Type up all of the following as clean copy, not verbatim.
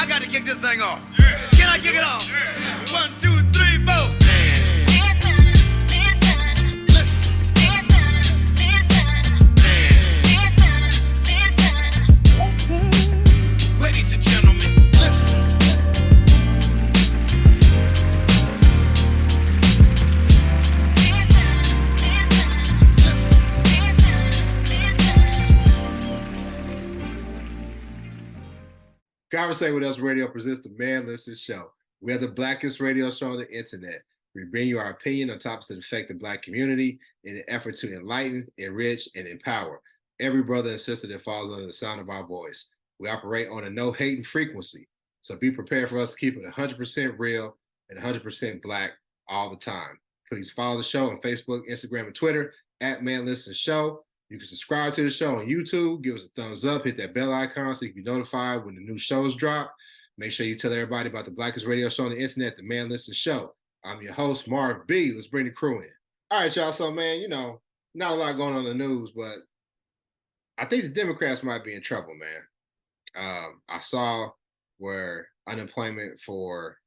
I got to kick this thing off. Can I kick it off? 1, 2, 3, 4. Ladies and gentlemen, listen. Conversate with Us Radio presents the Man Listen Show. We are the blackest radio show on the internet. We bring you our opinion on topics that affect the black community in an effort to enlighten, enrich, and empower every brother and sister that falls under the sound of our voice. We operate on a no-hating frequency, so be prepared for us to keep it 100% real and 100% black all the time. Please follow the show on Facebook, Instagram, and Twitter at Man Listen Show. You can subscribe to the show on YouTube, give us a thumbs up, hit that bell icon so you can be notified when the new shows drop. Make sure you tell everybody about the blackest radio show on the internet, the Man Listen Show. I'm your host, Marv B. Let's bring the crew in. All right, y'all. So, man, you know, not a lot going on in the news, but I think the Democrats might be in trouble, man. I saw where unemployment for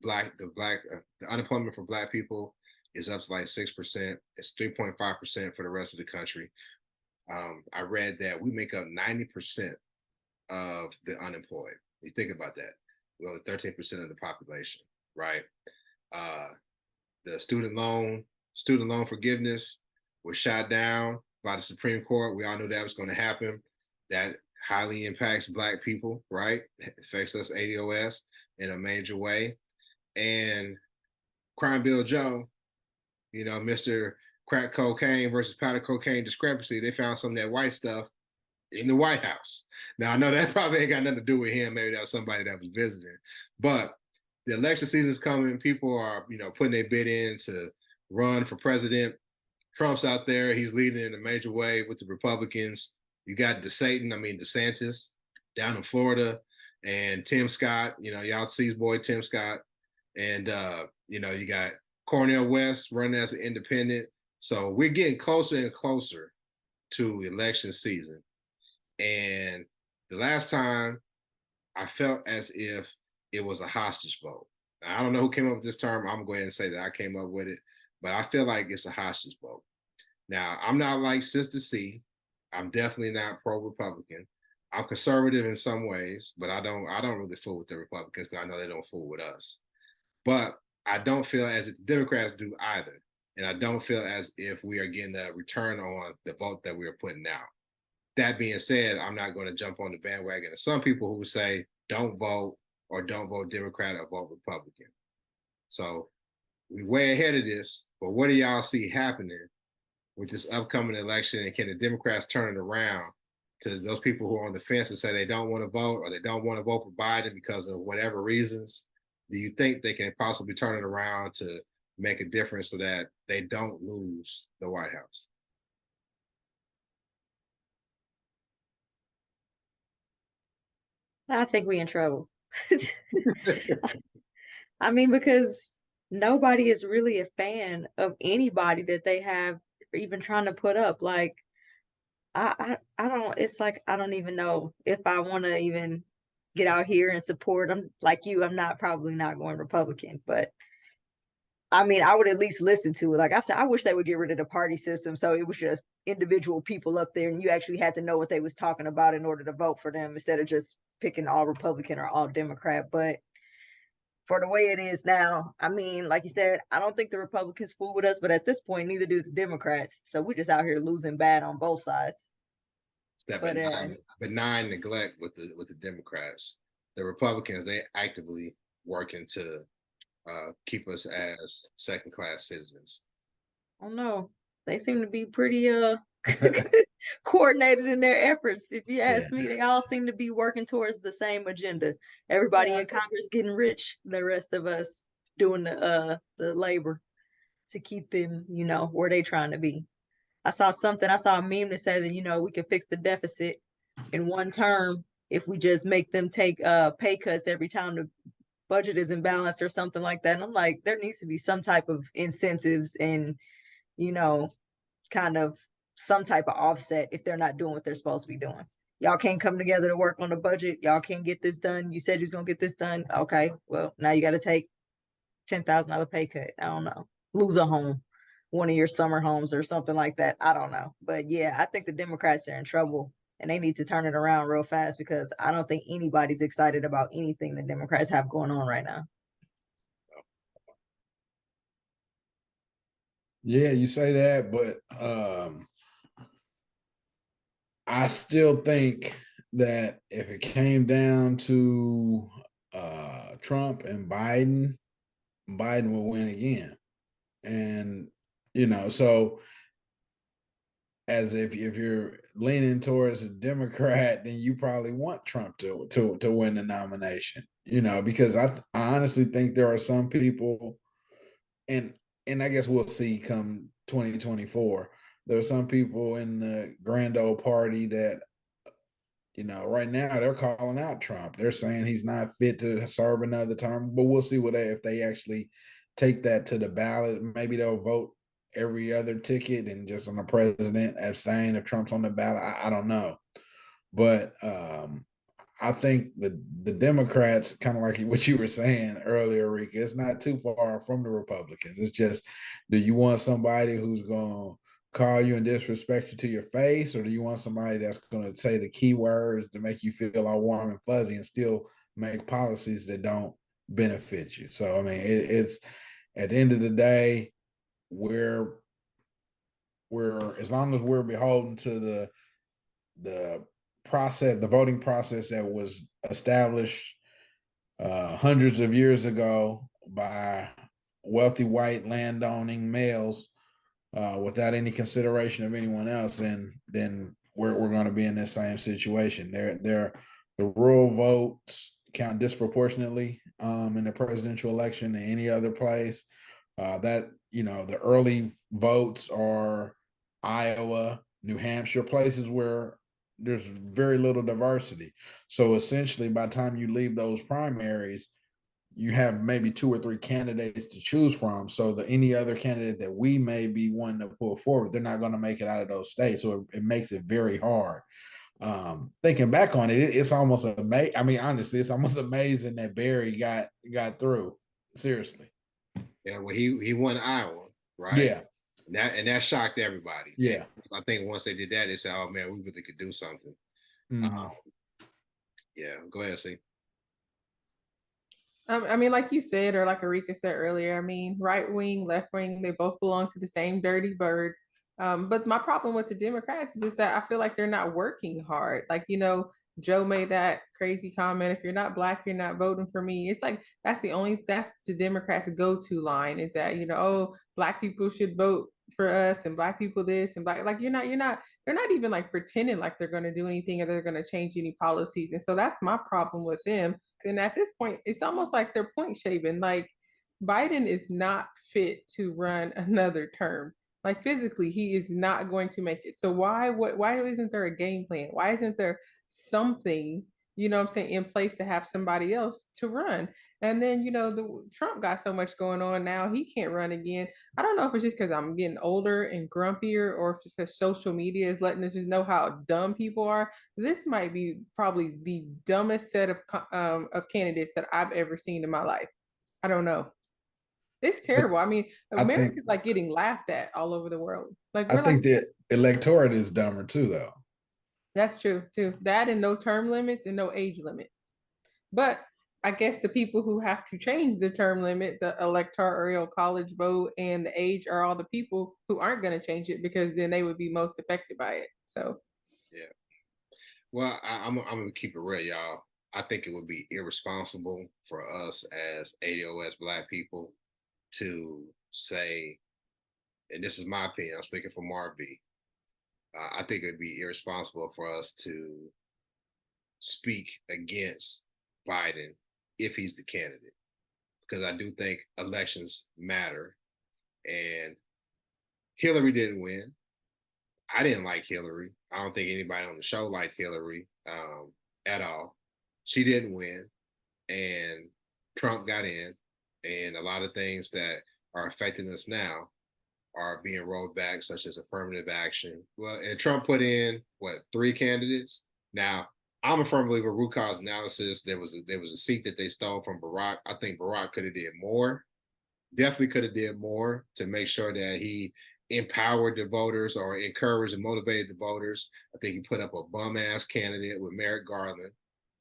the unemployment for black people is up to like 6%. It's 3.5% for the rest of the country. I read that we make up 90% of the unemployed. You think about that. We're only 13% of the population, right? The student loan forgiveness was shot down by the Supreme Court. We all knew that was going to happen. That highly impacts black people, right? It affects us ADOS in a major way. And Crime Bill Joe, you know, Mr. Crack cocaine versus powder cocaine discrepancy, they found some of that white stuff in the White House. Now, I know that probably ain't got nothing to do with him. Maybe that was somebody that was visiting. But the election season's coming. People are, you know, putting their bid in to run for president. Trump's out there. He's leading in a major way with the Republicans. You got DeSantis down in Florida, and Tim Scott, you know, y'all see his boy Tim Scott. And, you know, you got Cornel West running as an independent. So we're getting closer and closer to election season. And the last time I felt as if it was a hostage vote. Now, I don't know who came up with this term. I'm going to go ahead and say that I came up with it, but I feel like it's a hostage vote. Now, I'm not like Sister C. I'm definitely not pro-Republican. I'm conservative in some ways, but I don't really fool with the Republicans because I know they don't fool with us. But I don't feel as if the Democrats do either. And I don't feel as if we are getting a return on the vote that we are putting out. That being said, I'm not going to jump on the bandwagon of some people who say don't vote or don't vote Democrat or vote Republican. So we're way ahead of this, but what do y'all see happening with this upcoming election? And can the Democrats turn it around to those people who are on the fence and say they don't want to vote or they don't want to vote for Biden because of whatever reasons? Do you think they can possibly turn it around to make a difference so that they don't lose the White House? I think we in trouble. I mean, because nobody is really a fan of anybody that they have even trying to put up. Like, I don't, it's like, I don't even know if I want to even get out here and support them. Like you, probably not going Republican, but I mean, I would at least listen to it. Like I said, I wish they would get rid of the party system so it was just individual people up there and you actually had to know what they was talking about in order to vote for them instead of just picking all Republican or all Democrat. But for the way it is now, I mean, like you said, I don't think the Republicans fool with us, but at this point, neither do the Democrats. So we're just out here losing bad on both sides. It's that benign neglect with the Democrats. The Republicans, they actively working to keep us as second-class citizens. Oh no, they seem to be pretty coordinated in their efforts. If you ask me, they all seem to be working towards the same agenda. Everybody in Congress getting rich, the rest of us doing the labor to keep them, you know, where they trying to be. I saw a meme that said that, you know, we could fix the deficit in one term if we just make them take pay cuts every time the budget is imbalanced or something like that. And I'm like, there needs to be some type of incentives and, you know, kind of some type of offset if they're not doing what they're supposed to be doing. y'all can't come together to work on the budget. Y'all can't get this done. You said you was gonna get this done. Okay, well, now you got to take $10,000 pay cut. I don't know. Lose a home, one of your summer homes or something like that. I don't know. But yeah, I think the Democrats are in trouble and they need to turn it around real fast because I don't think anybody's excited about anything the Democrats have going on right now. Yeah, you say that, but I still think that if it came down to Trump and Biden, Biden will win again. And so as if you're leaning towards a Democrat, then you probably want Trump to win the nomination. Because I honestly think there are some people, and I guess we'll see come 2024. There are some people in the grand old party that right now they're calling out Trump. They're saying he's not fit to serve another term, but we'll see if they actually take that to the ballot. Maybe they'll vote every other ticket and just on the president abstain if Trump's on the ballot. I don't know. But I think the Democrats, kind of like what you were saying earlier, Rika, it's not too far from the Republicans. It's just, do you want somebody who's going to call you and disrespect you to your face, or do you want somebody that's going to say the key words to make you feel all warm and fuzzy and still make policies that don't benefit you? So, I mean, it's at the end of the day, we're as long as we're beholden to the process, the voting process that was established hundreds of years ago by wealthy white landowning males without any consideration of anyone else, and then we're going to be in this same situation. The rural votes count disproportionately in the presidential election than any other place. The early votes are Iowa, New Hampshire, places where there's very little diversity. So essentially, by the time you leave those primaries, you have maybe 2 or 3 candidates to choose from. So any other candidate that we may be wanting to pull forward, they're not going to make it out of those states. So it makes it very hard. Thinking back on it, it's almost amazing. I mean, honestly, it's almost amazing that Barry got through. Seriously. Yeah, well, he won Iowa, right? Yeah. And that shocked everybody. Yeah. I think once they did that, they said, "Oh man, we really could do something." Mm-hmm. Yeah, go ahead, see. I mean, like you said, or like Arika said earlier, I mean, right wing, left wing, they both belong to the same dirty bird. But my problem with the Democrats is just that I feel like they're not working hard. Like, Joe made that crazy comment, if you're not black, you're not voting for me. It's like, that's the Democrats' go-to line is that, oh, black people should vote for us and black people this and black, like, they're not even like pretending like they're going to do anything or they're going to change any policies. And so that's my problem with them. And at this point, it's almost like they're point shaving. Like, Biden is not fit to run another term. Like, physically, he is not going to make it. So why isn't there a game plan? Why isn't there something, what I'm saying, in place to have somebody else to run? And then, the Trump got so much going on now, he can't run again. I don't know if it's just because I'm getting older and grumpier, or if it's because social media is letting us just know how dumb people are. This might be probably the dumbest set of candidates that I've ever seen in my life. I don't know. It's terrible. I mean, America's like getting laughed at all over the world. Like, I think the electorate is dumber too, though. That's true too. That and no term limits and no age limit. But I guess the people who have to change the term limit, the electoral college vote, and the age are all the people who aren't going to change it, because then they would be most affected by it. So, yeah. Well, I'm going to keep it real, y'all. I think it would be irresponsible for us as ADOS Black people to say, and this is my opinion, I'm speaking for Marv B. I think it'd be irresponsible for us to speak against Biden if he's the candidate, because I do think elections matter. And Hillary didn't win. I didn't like Hillary. I don't think anybody on the show liked Hillary at all. She didn't win, and Trump got in, and a lot of things that are affecting us now are being rolled back, such as affirmative action. Well, and Trump put in, 3 candidates? Now, I'm a firm believer root cause analysis. There was a seat that they stole from Barack. I think Barack could have did more. Definitely could have did more to make sure that he empowered the voters or encouraged and motivated the voters. I think he put up a bum ass candidate with Merrick Garland,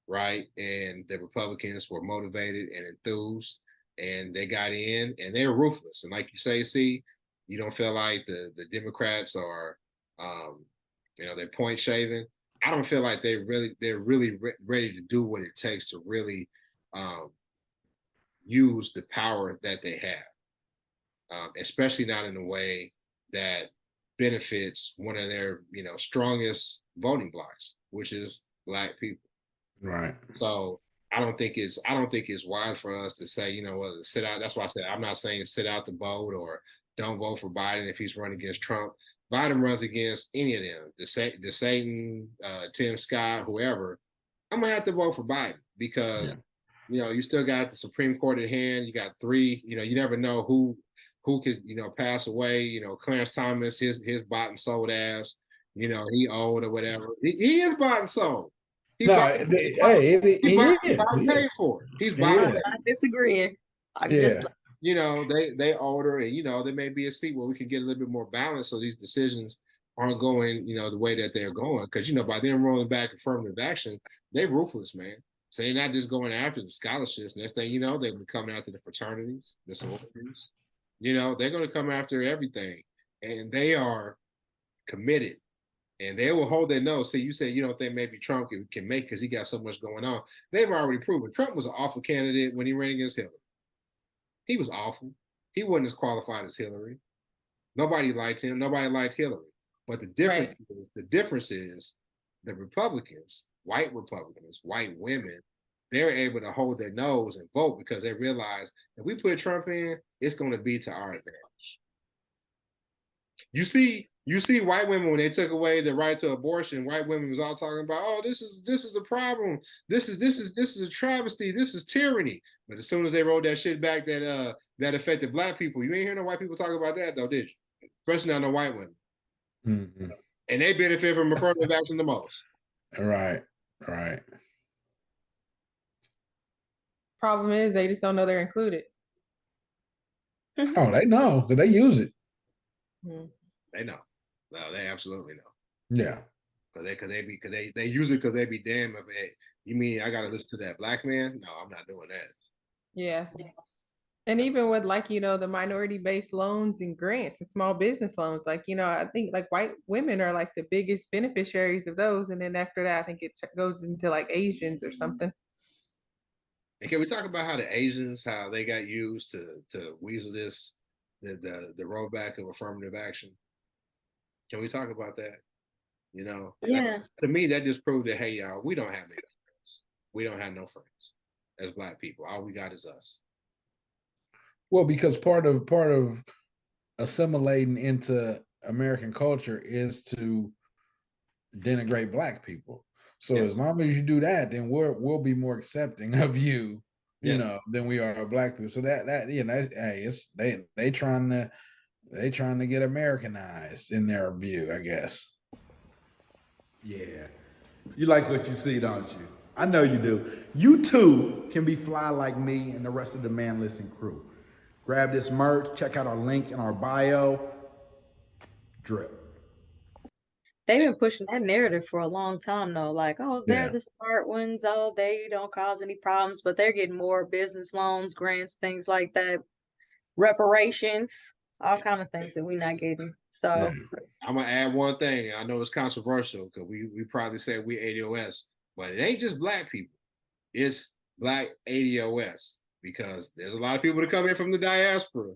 right? And the Republicans were motivated and enthused, and they got in, and they're ruthless. And like you say, see, you don't feel like the Democrats are, they're point shaving. I don't feel like they're really ready to do what it takes to really use the power that they have, especially not in a way that benefits one of their strongest voting blocks, which is Black people. Right. So I don't think it's wise for us to say, whether sit out. That's why I said I'm not saying sit out the vote or don't vote for Biden if he's running against Trump. Biden runs against any of them, the Satan, Tim Scott, whoever. I'm gonna have to vote for Biden because you still got the Supreme Court at hand. You got three. You never know who could pass away. Clarence Thomas, his bought and sold ass. He owed or whatever. He is bought and sold. He bought and paid for it. He's buying. I'm not disagreeing. Just they older, and there may be a seat where we can get a little bit more balance so these decisions aren't going the way that they're going, because by them rolling back affirmative action, they're ruthless, man. So they're not just going after the scholarships. Next thing you know, they'll be coming after the fraternities, the sororities. They're going to come after everything, and they are committed, and they will hold their nose. See, you say you don't think maybe Trump can make because he got so much going on. They've already proven Trump was an awful candidate when he ran against Hillary. He was awful. He wasn't as qualified as Hillary. Nobody liked him. Nobody liked Hillary. But the difference is the Republicans, white women, they're able to hold their nose and vote because they realize if we put Trump in, it's going to be to our advantage. You see white women, when they took away the right to abortion, white women was all talking about, oh, this is a problem. This is a travesty. This is tyranny. But as soon as they rolled that shit back that affected Black people, you ain't hear no white people talk about that though, did you? Especially not no white women. Mm-hmm. And they benefit from affirmative action the most. Right. Problem is, they just don't know they're included. Oh, they know because they use it. They know. No, they absolutely know. Yeah. Because they use it because they be damn if it. You mean I got to listen to that Black man? No, I'm not doing that. Yeah. And even with the minority-based loans and grants and small business loans, I think white women are the biggest beneficiaries of those. And then after that, I think it goes into Asians or something. And can we talk about how the Asians, how they got used to weasel this, the rollback of affirmative action? Can we talk about that? Yeah. To me, that just proved that, hey, y'all, we don't have any friends. We don't have no friends as Black people. All we got is us. Well, because part of assimilating into American culture is to denigrate Black people. So as long as you do that, then we'll be more accepting of you, than we are of Black people. So that hey, it's they trying to get Americanized in their view, I guess. Yeah. You like what you see, don't you? I know you do. You too can be fly like me and the rest of the Man Listen crew. Grab this merch, check out our link in our bio. Drip. They've been pushing that narrative for a long time though. They're the smart ones. Oh, they don't cause any problems, but they're getting more business loans, grants, things like that, reparations, all kind of things that we're not getting. So I'm gonna add one thing, and I know it's controversial because we probably say we ADOS, but it ain't just Black people. It's Black ADOS because there's a lot of people that come in from the diaspora.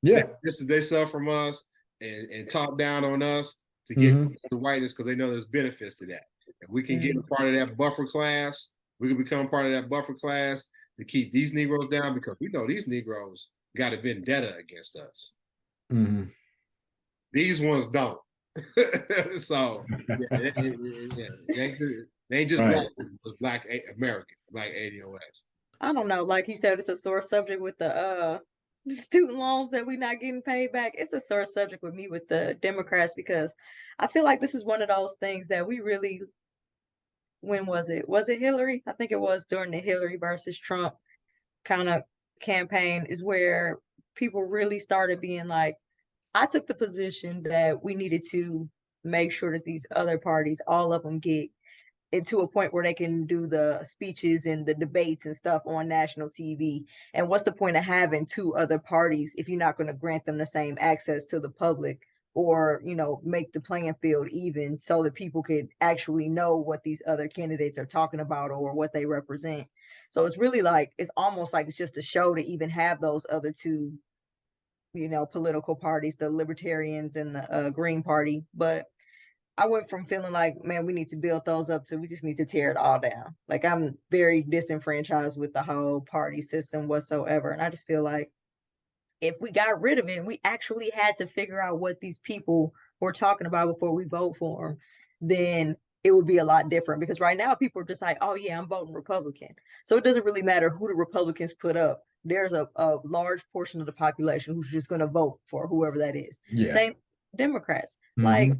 Yeah. They sell from us and talk down on us to get the whiteness because they know there's benefits to that. If we can get a part of that buffer class, we can become part of that buffer class to keep these Negroes down because we know these Negroes got a vendetta against us. Mm-hmm. These ones don't. So they ain't just Black, it's Black Americans, Black ADOS. I don't know. Like you said, it's a sore subject with the student loans that we're not getting paid back. It's a sore subject with me with the Democrats because I feel like this is one of those things that we really when was it? Was it Hillary? I think it was during the Hillary versus Trump kind of campaign is where people really started being like, I took the position that we needed to make sure that these other parties, all of them, get into a point where they can do the speeches and the debates and stuff on national TV. And what's the point of having two other parties if you're not going to grant them the same access to the public, or, you know, make the playing field even so that people could actually know what these other candidates are talking about or what they represent. So it's really like, it's almost like it's just a show to even have those other two, you know, political parties, the Libertarians and the Green Party. But I went from feeling like, man, we need to build those up to we just need to tear it all down. Like, I'm very disenfranchised with the whole party system whatsoever. And I just feel like if we got rid of it, we actually had to figure out what these people were talking about before we vote for them, then it would be a lot different. Because right now people are just like, oh yeah, I'm voting Republican. So it doesn't really matter who the Republicans put up. There's a large portion of the population who's just going to vote for whoever that is. Yeah. Same Democrats. Like,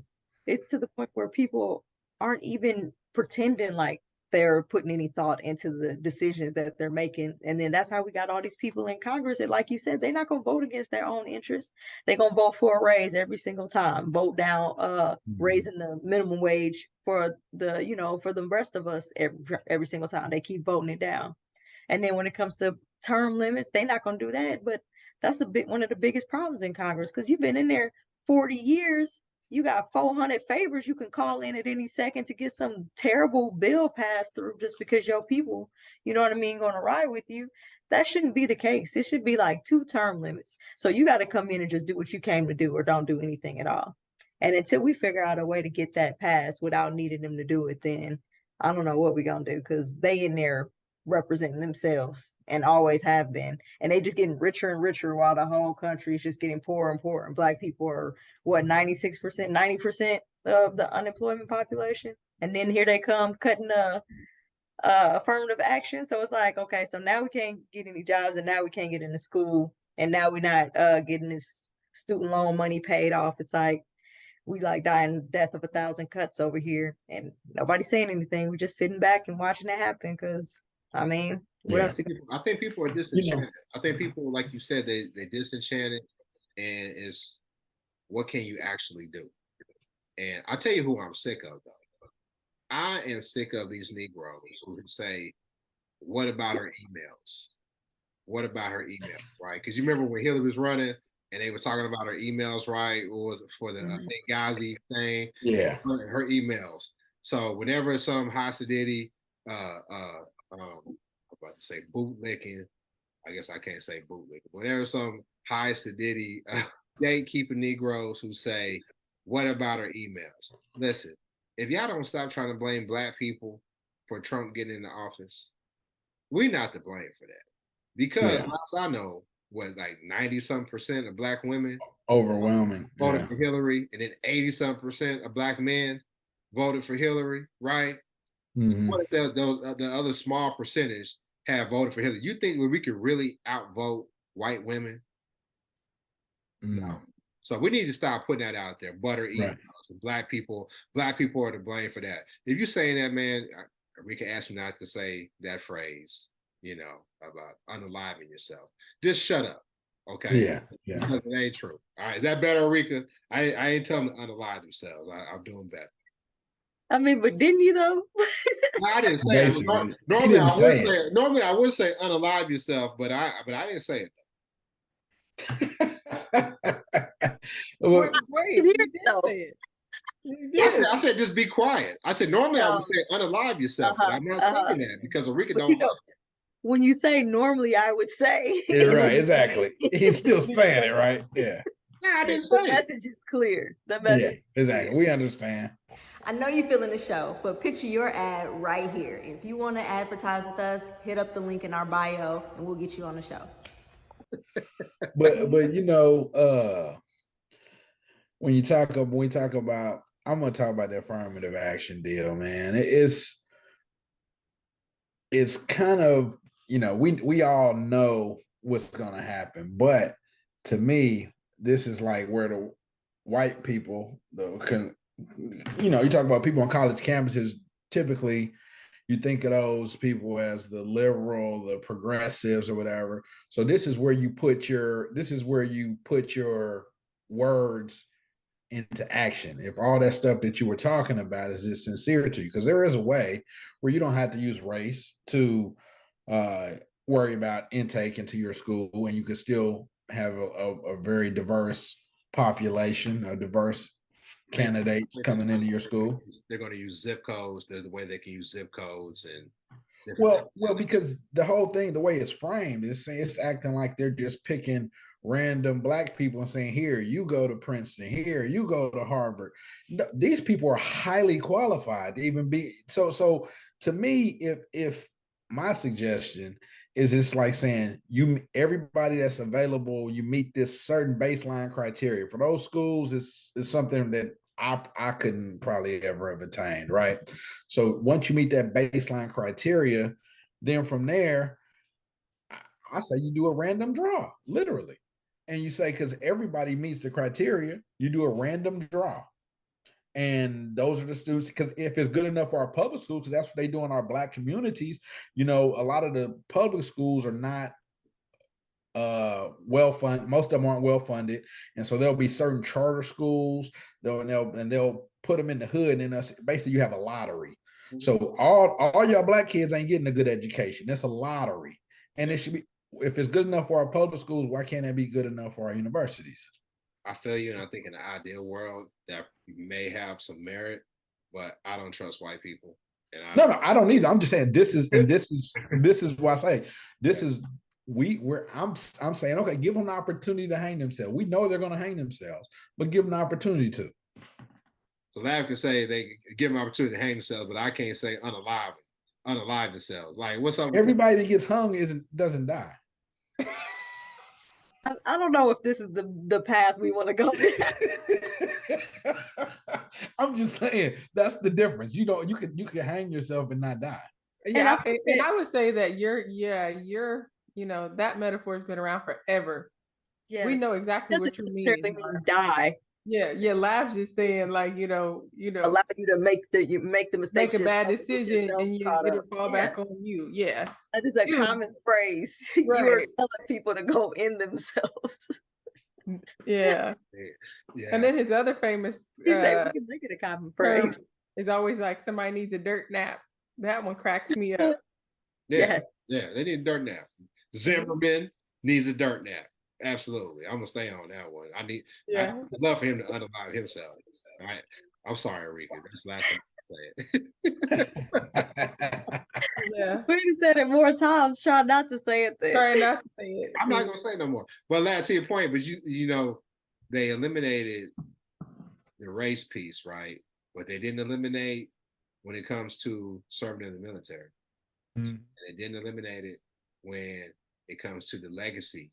it's to the point where people aren't even pretending like they're putting any thought into the decisions that they're making. And then that's how we got all these people in Congress that, like you said, they're not going to vote against their own interests. They're going to vote for a raise every single time, vote down raising the minimum wage for the, you know, for the rest of us every single time. They keep voting it down. And then when it comes to term limits, they're not going to do that. But that's one of the biggest problems in Congress, because you've been in there 40 years. You got 400 favors you can call in at any second to get some terrible bill passed through just because your people, you know what I mean, going to ride with you. That shouldn't be the case. It should be like 2 term limits. So you got to come in and just do what you came to do, or don't do anything at all. And until we figure out a way to get that passed without needing them to do it, then I don't know what we're going to do, because they in there representing themselves and always have been, and they just getting richer and richer while the whole country is just getting poorer and poorer. And Black people are what, 96%, 90% of the unemployment population, and then here they come cutting affirmative action. So it's like, okay, so now we can't get any jobs, and now we can't get into school, and now we're not getting this student loan money paid off. It's like we like dying death of 1,000 cuts over here, and nobody's saying anything. We're just sitting back and watching it happen, because I mean, what else? I think people are disenchanted. I think people, like you said, they disenchanted, and it's what can you actually do? And I'll tell you who I'm sick of, though. I am sick of these Negroes who can say, what about her emails? What about her email? Right? Because you remember when Hillary was running and they were talking about her emails, right? What was it for the Benghazi thing? Yeah. Her emails. So whenever some Hasidity, I'm about to say bootlicking. I guess I can't say bootlicking. Whenever some high sedity gatekeeper Negroes who say, what about our emails? Listen, if y'all don't stop trying to blame Black people for Trump getting into office, we're not to blame for that. Because as I know, what, like 90-some% of Black women overwhelming voted for Hillary, and then 80-some% of Black men voted for Hillary, right? Mm-hmm. What if the other small percentage have voted for Hillary? You think we could really outvote white women? No. So we need to stop putting that out there. Butter emails. And Black people are to blame for that. If you're saying that, man, we can ask you not to say that phrase, you know, about unaliving yourself. Just shut up. Okay. Yeah. Because it ain't true. All right. Is that better, Rika? I ain't telling them to unalive themselves. I'm doing better. I mean, but didn't you though? No, I didn't say it. Normally I would say unalive yourself, but I didn't say it. Wait, you did say it. I said just be quiet. I said normally I would say unalive yourself, but I'm not saying that because Rika don't know. When you say normally, I would say. Yeah, right, exactly. He's still saying it, right? Yeah. No, I didn't say it. The message is clear. The message. Yeah, exactly. We understand. I know you're feeling the show, but picture your ad right here. If you want to advertise with us, hit up the link in our bio and we'll get you on the show. But you know, when we talk about, I'm gonna talk about the affirmative action deal, man. It's kind of, you know, we all know what's gonna happen, but to me, this is like where the white people, you know, you talk about people on college campuses, typically you think of those people as the liberal, the progressives, or whatever. So this is where you put your words into action. If all that stuff that you were talking about is just sincere to you, because there is a way where you don't have to use race to worry about intake into your school, and you can still have a very diverse population, a diverse candidates coming into your school. They're going to use zip codes. There's a way they can use zip codes and well, because the whole thing, the way it's framed, it's acting like they're just picking random black people and saying, here, you go to Princeton, here, you go to Harvard. These people are highly qualified to even be so to me, if my suggestion is, it's like saying everybody that's available, you meet this certain baseline criteria. For those schools, it's something that I couldn't probably ever have attained, right? So once you meet that baseline criteria, then from there, I say you do a random draw, literally. And you say, because everybody meets the criteria, you do a random draw. And those are the students, because if it's good enough for our public schools, because that's what they do in our Black communities, a lot of the public schools are not well funded. Most of them aren't well funded, and so there'll be certain charter schools. They'll put them in the hood, and basically you have a lottery. So all your Black kids ain't getting a good education. That's a lottery, and it should be. If it's good enough for our public schools, why can't it be good enough for our universities? I feel you, and I think in the ideal world that may have some merit, but I don't trust white people. And I don't either. I'm just saying this is why I say this is. I'm saying, okay, give them an opportunity to hang themselves. We know they're going to hang themselves, but give them an opportunity to. So Lav can say they give them an opportunity to hang themselves, but I can't say unalive themselves. Like, what's up? Everybody that gets hung doesn't die. I don't know if this is the path we want to go. I'm just saying that's the difference. You can hang yourself and not die. Yeah, and I would say that you're that metaphor has been around forever. Yes. We know exactly what you mean. Die. Yeah. Lab's just saying, like, allow you to make the mistake, make a bad decision, and it'll fall back on you. Yeah, that is a common phrase. Right. You are telling people to go in themselves. Yeah. And then his other famous he said we can make it a common phrase. Is always like, somebody needs a dirt nap. That one cracks me up. Yeah, they need a dirt nap. Zimmerman needs a dirt nap. Absolutely. I'm gonna stay on that one. I'd love for him to unalive himself. All right. I'm sorry, Rika. That's the last time I say it. Yeah. We said it more times. Try not to say it then. Try not to say it. I'm not gonna say no more. But Lad, to your point, but they eliminated the race piece, right? But they didn't eliminate when it comes to serving in the military. Mm-hmm. And they didn't eliminate it when it comes to the legacy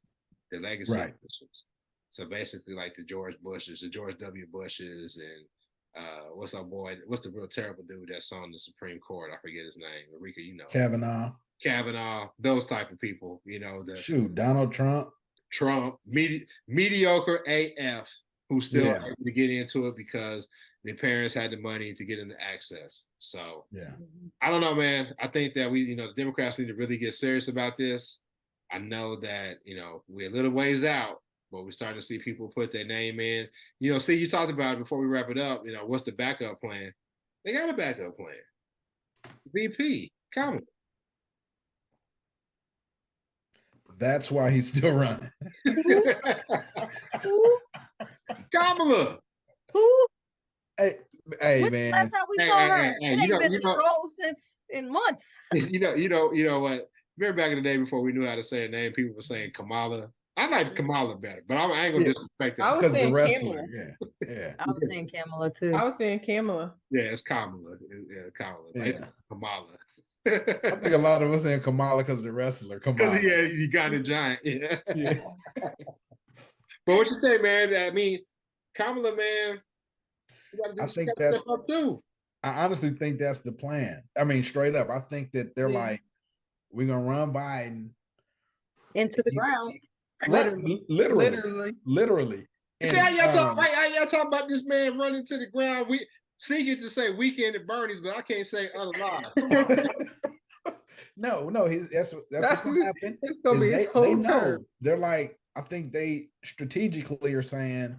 right. Positions. So basically, like the George Bushes, the George W. Bushes, and what's the real terrible dude that's on the Supreme Court? I forget his name. Rika, Kavanaugh, those type of people. Donald Trump, mediocre AF, who still able to get into it because their parents had the money to get into access. So I don't know, man. I think that the Democrats need to really get serious about this. I know that, we're a little ways out, but we're starting to see people put their name in. See, you talked about it before we wrap it up, what's the backup plan? They got a backup plan. VP, Kamala. That's why he's still running. Kamala. Who? Hey, man. That's how we saw her. It ain't been a scroll since in months. You know what? Remember back in the day before we knew how to say her name, people were saying Kamala. I like Kamala better, but I ain't gonna disrespect that. I was saying Kamala. Yeah. I was saying Kamala too. I was saying Kamala. Yeah, it's Kamala. Kamala. Yeah. Kamala. I think a lot of us saying Kamala because of the wrestler. Kamala. Yeah, you got a giant. Yeah. But what you think, man? I mean, Kamala, man. I think that's up too. I honestly think that's the plan. I mean, straight up, I think that they're like, we're gonna run Biden into the ground. Literally. See how y'all talking about this man running to the ground? See, you to say Weekend at Bernie's, but I can't say unalive. No, that's what's gonna happen. It's gonna be his whole term. They're like, I think they strategically are saying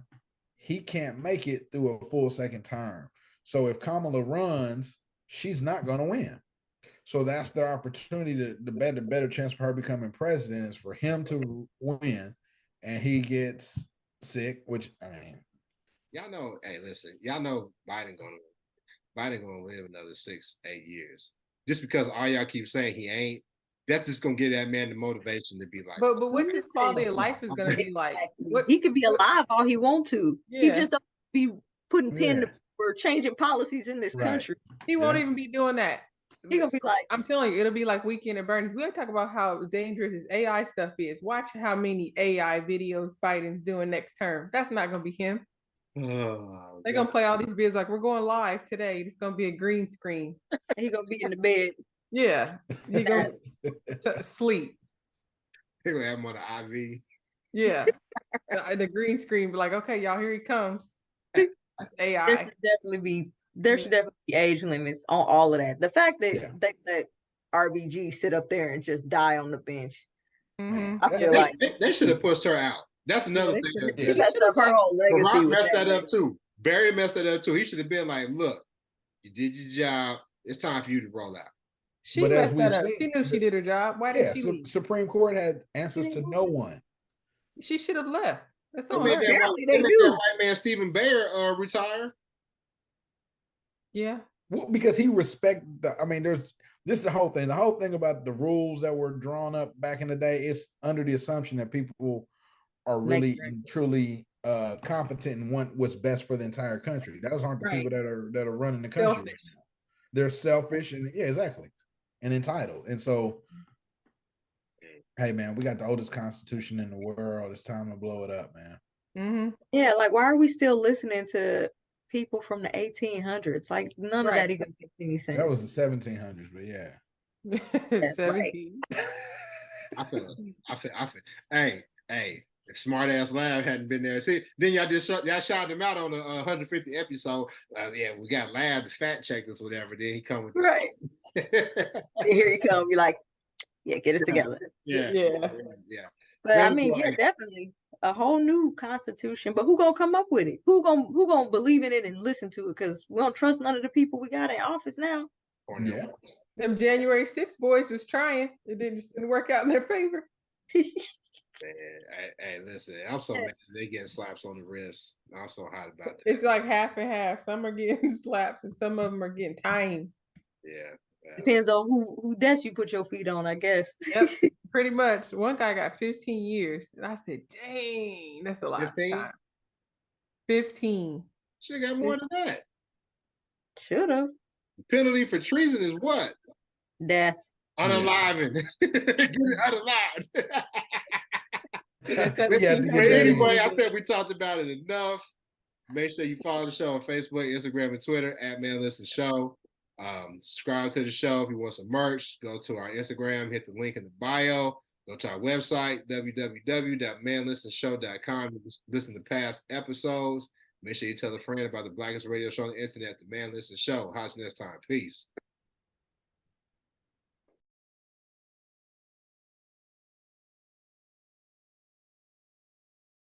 he can't make it through a full second term. So if Kamala runs, she's not gonna win. So that's their opportunity the better chance for her becoming president is for him to win, and he gets sick, which I mean, y'all know, hey, listen, y'all know Biden gonna live another 6-8 years. Just because all y'all keep saying he ain't, that's just gonna give that man the motivation to be like. But what's his quality of life is gonna be like? What, he could be alive all he want to. Yeah. He just don't be putting pen Yeah. to or changing policies in this Right. country. he won't even be doing that. He gonna be like, I'm telling you, it'll be like Weekend at Bernie's. We'll talk about how dangerous his AI stuff is. Watch how many AI videos Biden's doing next term. That's not gonna be him. Oh, They're gonna play all these videos like we're going live today. It's gonna be a green screen. he gonna be in the bed. Yeah, he gonna sleep. They gonna have him on the IV. Yeah, the green screen be like, okay, y'all, here he comes. That's AI. There should definitely be age limits on all of that. The fact that they let RBG sit up there and just die on the bench, I feel like they should have pushed her out. That's another thing. She messed up her whole legacy. Barack messed that up too. Barry messed that up too. He should have been like, look, you did your job. It's time for you to roll out. She messed that up. She knew she did her job. Why did she leave? Supreme Court had answers to no one. She should have left. That's all They right. Apparently they do. That white man Stephen Bear retire. Yeah. Well, because he respect the. I mean, this is the whole thing. The whole thing about the rules that were drawn up back in the day is under the assumption that people are really and truly competent and want what's best for the entire country. Those aren't the people that are running the country right now. They're selfish and exactly, and entitled. And so, hey man, we got the oldest constitution in the world. It's time to blow it up, man. Yeah, like why are we still listening to people from the 1800s? Like none of that even makes any sense. That was the 1700s, but yeah. 17. I feel. Hey, if Smart Ass Lab hadn't been there, see, then y'all shouted him out on the 150th episode. Yeah, we got Lab to fact check this, whatever. Then he come with right. Here he come. Be like, yeah, get us together. Yeah. But I mean, definitely a whole new constitution. But who gonna come up with it? Who gonna believe in it and listen to it? Because we don't trust none of the people we got in office now. Yeah. Them January 6th boys was trying. It didn't work out in their favor. Hey, listen, I'm so mad they getting slaps on the wrist. I'm so hot about that. It's like half and half. Some are getting slaps and some of them are getting time. Yeah. Depends on who desk you put your feet on, I guess. Yep, pretty much. One guy got 15 years. And I said, dang, that's a lot 15? Of time. 15. Should have got more than that. Should have. The penalty for treason is what? Death. Unaliving. Unalived. But anyway, I think we talked about it enough. Make sure you follow the show on Facebook, Instagram, and Twitter at manlistenshow. Subscribe to the show. If you want some merch, go to our Instagram, hit the link in the bio. Go to our website, www.manlistenshow.com. Listen to past episodes. Make sure you tell a friend about the blackest radio show on the internet, The Man Listen Show. How's next time? Peace.